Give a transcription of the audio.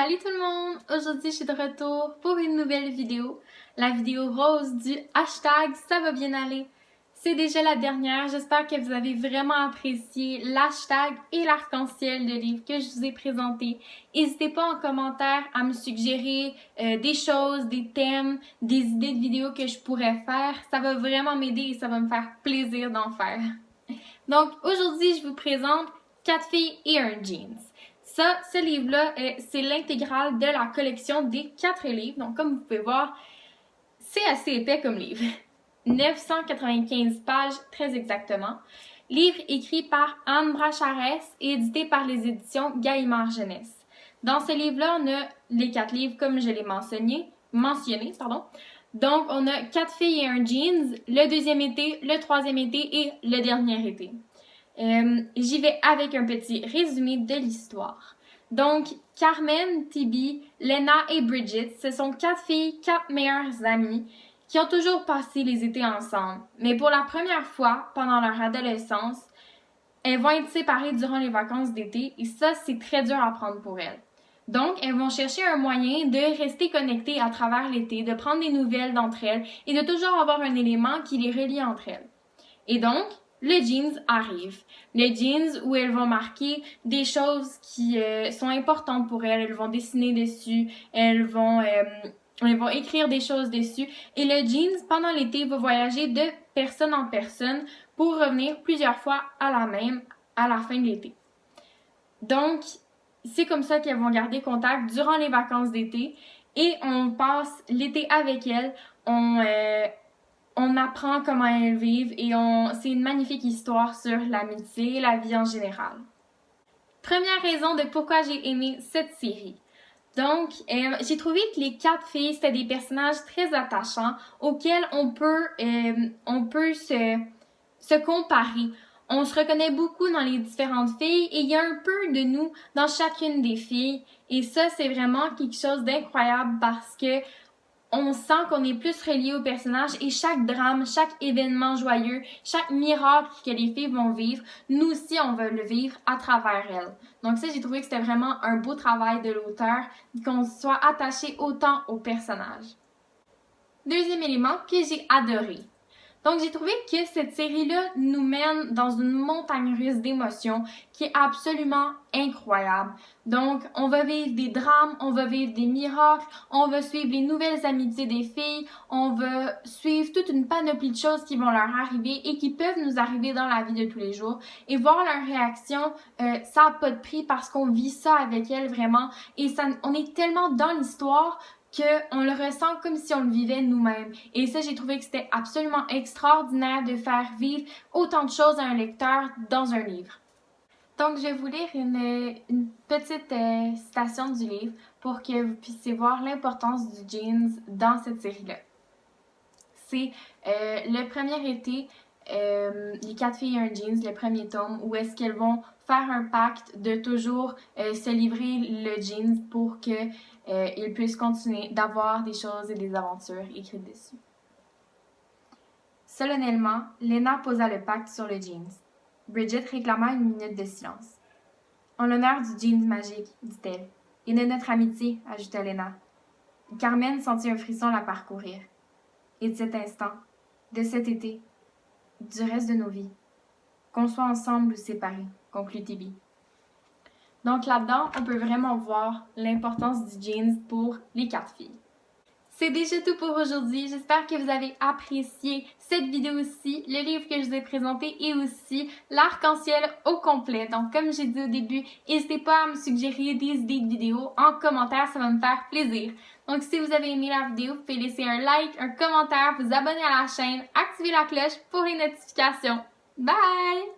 Salut tout le monde! Aujourd'hui, je suis de retour pour une nouvelle vidéo. La vidéo rose du hashtag Ça va bien aller. C'est déjà la dernière. J'espère que vous avez vraiment apprécié l'hashtag et l'arc-en-ciel de livre que je vous ai présenté. N'hésitez pas en commentaire à me suggérer des choses, des thèmes, des idées de vidéos que je pourrais faire. Ça va vraiment m'aider et ça va me faire plaisir d'en faire. Donc aujourd'hui, je vous présente 4 filles et un jeans. Ce livre-là, c'est l'intégrale de la collection des 4 livres. Donc, comme vous pouvez voir, c'est assez épais comme livre. 995 pages, très exactement. Livre écrit par Anne Bracharès et édité par les éditions Gallimard Jeunesse. Dans ce livre-là, on a les 4 livres, comme je l'ai mentionné. Donc, on a 4 filles et un jeans, le deuxième été, le troisième été et le dernier été. J'y vais avec un petit résumé de l'histoire. Donc, Carmen, Tibi, Lena et Bridget, ce sont 4 filles, 4 meilleures amies qui ont toujours passé les étés ensemble. Mais pour la première fois, pendant leur adolescence, elles vont être séparées durant les vacances d'été et ça, c'est très dur à prendre pour elles. Donc, elles vont chercher un moyen de rester connectées à travers l'été, de prendre des nouvelles d'entre elles et de toujours avoir un élément qui les relie entre elles. Et donc, le jeans arrive. Le jeans où elles vont marquer des choses qui sont importantes pour elles. Elles vont dessiner dessus. Elles vont écrire des choses dessus. Et le jeans, pendant l'été, va voyager de personne en personne pour revenir plusieurs fois à la fin de l'été. Donc, c'est comme ça qu'elles vont garder contact durant les vacances d'été. Et on passe l'été avec elles. On apprend comment elles vivent et c'est une magnifique histoire sur l'amitié et la vie en général. Première raison de pourquoi j'ai aimé cette série. Donc, j'ai trouvé que les 4 filles, c'était des personnages très attachants auxquels on peut se comparer. On se reconnaît beaucoup dans les différentes filles et il y a un peu de nous dans chacune des filles. Et ça, c'est vraiment quelque chose d'incroyable parce que on sent qu'on est plus relié au personnage et chaque drame, chaque événement joyeux, chaque miracle que les filles vont vivre, nous aussi on va le vivre à travers elles. Donc ça, j'ai trouvé que c'était vraiment un beau travail de l'auteur, qu'on soit attaché autant au personnage. Deuxième élément que j'ai adoré. Donc, j'ai trouvé que cette série-là nous mène dans une montagne russe d'émotions qui est absolument incroyable. Donc, on va vivre des drames, on va vivre des miracles, on va suivre les nouvelles amitiés des filles, on va suivre toute une panoplie de choses qui vont leur arriver et qui peuvent nous arriver dans la vie de tous les jours. Et voir leur réaction, ça n'a pas de prix parce qu'on vit ça avec elles vraiment. Et on est tellement dans l'histoire qu'on le ressent comme si on le vivait nous-mêmes. Et ça, j'ai trouvé que c'était absolument extraordinaire de faire vivre autant de choses à un lecteur dans un livre. Donc, je vais vous lire une petite citation du livre pour que vous puissiez voir l'importance du jeans dans cette série-là. C'est le premier été, les 4 filles et un jeans, le premier tome, où est-ce qu'elles vont faire un pacte de toujours se livrer le jeans pour qu'ils puissent continuer d'avoir des choses et des aventures écrites dessus. Solennellement, Lena posa le pacte sur le jeans. Bridget réclama une minute de silence. En l'honneur du jeans magique, dit-elle, et de notre amitié, ajouta Lena. Carmen sentit un frisson la parcourir. Et de cet instant, de cet été, du reste de nos vies, qu'on soit ensemble ou séparés, conclut Tibi. Donc là-dedans, on peut vraiment voir l'importance du jeans pour les 4 filles. C'est déjà tout pour aujourd'hui. J'espère que vous avez apprécié cette vidéo-ci, le livre que je vous ai présenté et aussi l'arc-en-ciel au complet. Donc comme j'ai dit au début, n'hésitez pas à me suggérer des idées de vidéos en commentaire, ça va me faire plaisir. Donc si vous avez aimé la vidéo, vous pouvez laisser un like, un commentaire, vous abonner à la chaîne, activer la cloche pour les notifications. Bye!